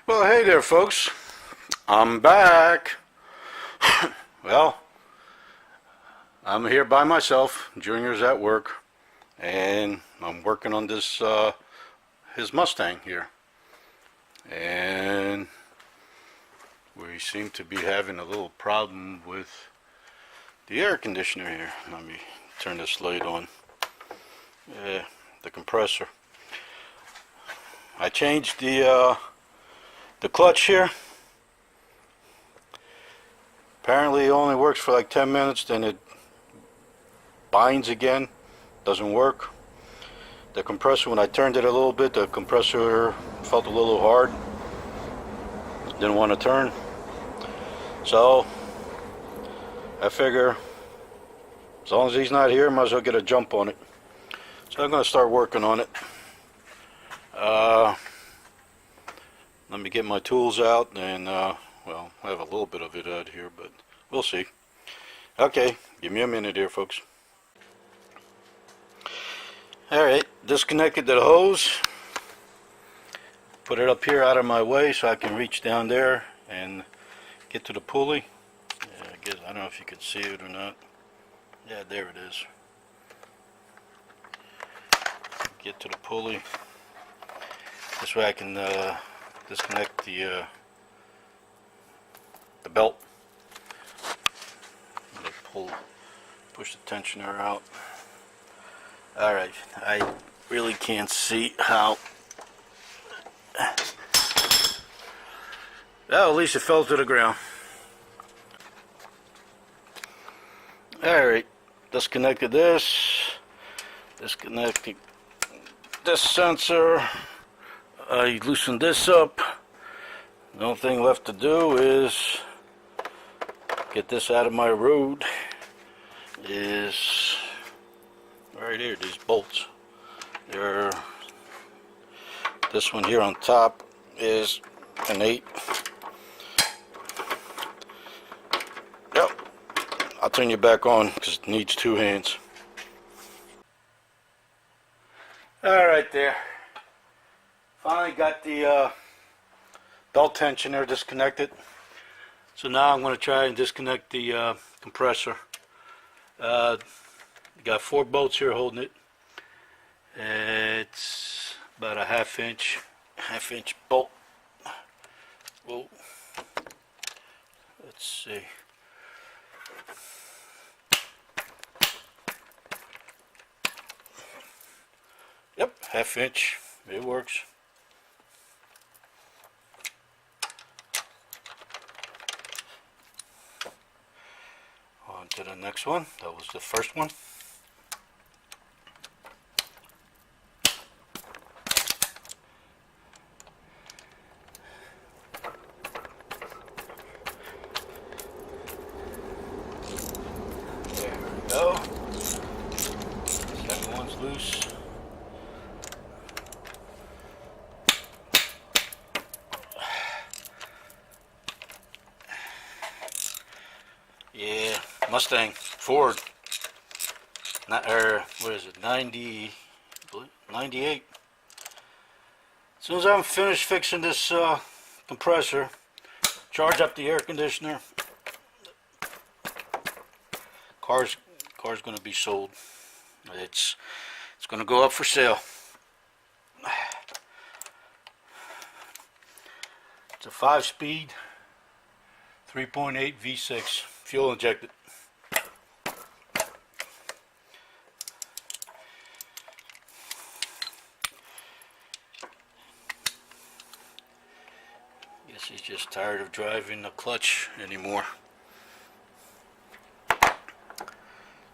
Well, hey there, folks. I'm back. Well, I'm here by myself. Junior's at work, and I'm working on this his Mustang here, and we seem to be having a little problem with the air conditioner here. Let me turn this light on. The compressor. I changed the clutch here. Apparently it only works for like 10 minutes, then it binds again, doesn't work. The compressor, when I turned it a little bit, the compressor felt a little hard, didn't want to turn. So I figure as long as he's not here, I might as well get a jump on it. So I'm going to start working on it. Let me get my tools out, and well, I have a little bit of it out here, but we'll see. Okay, give me a minute here, folks. Alright, disconnected the hose. Put it up here out of my way so I can reach down there and get to the pulley. Yeah, I don't know if you can see it or not. Yeah, there it is. Get to the pulley. This way I can disconnect the belt. Push the tensioner out. Alright, I really can't see how. Well, at least it fell to the ground. Alright, disconnected this. Disconnected this sensor. I loosened this up. The only thing left to do is get this out of my road. Is right here, these bolts. They're, this one here on top is an 8. Yep, I'll turn you back on because it needs 2 hands. Alright there. Finally got the belt tensioner disconnected. So now I'm going to try and disconnect the compressor. Got 4 bolts here holding it. It's about a half inch bolt. Whoa. Let's see. Yep, half inch. It works. On to the next one. That was the first one. There we go. Second one's loose. Yeah, Mustang, Ford, not, what is it, 98. As soon as I'm finished fixing this compressor, charge up the air conditioner, car's going to be sold. It's going to go up for sale. It's a 5-speed 3.8 V6 fuel injected. Guess he's just tired of driving the clutch anymore.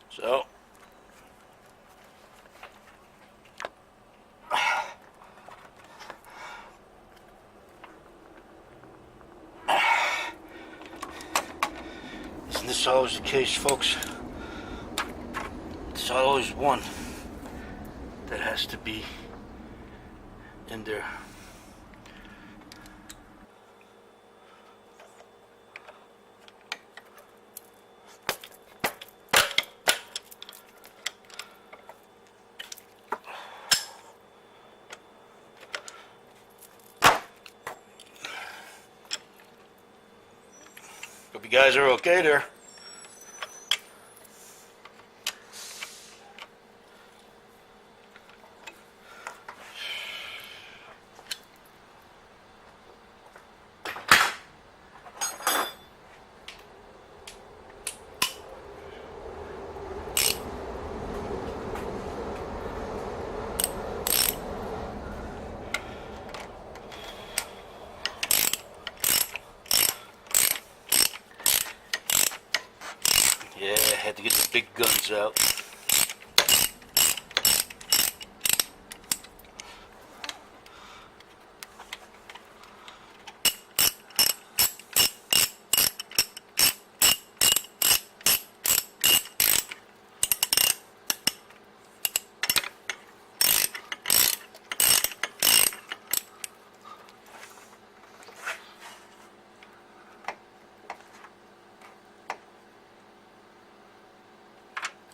So isn't this always the case, folks? It's always one that has to be in there. Hope you guys are okay there. Yeah, I had to get the big guns out.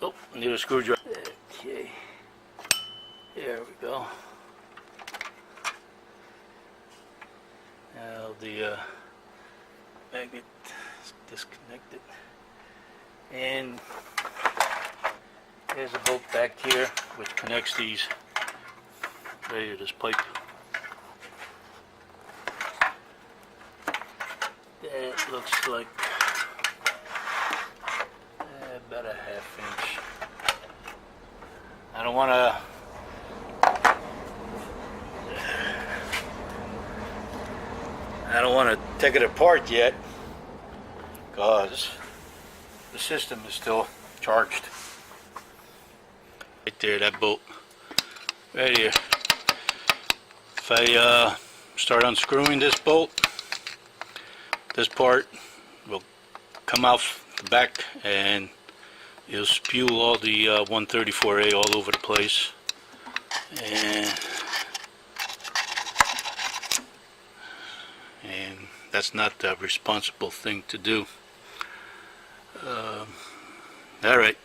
Oh, I need a screwdriver. Okay, there we go. Now the magnet is disconnected, and there's a bolt back here which connects these right to this pipe. That looks like about a ½ inch. I don't want to take it apart yet because the system is still charged. Right there, that bolt right here. If I start unscrewing this bolt, this part will come out the back and it'll spew all the 134A all over the place, and that's not the responsible thing to do. Alright,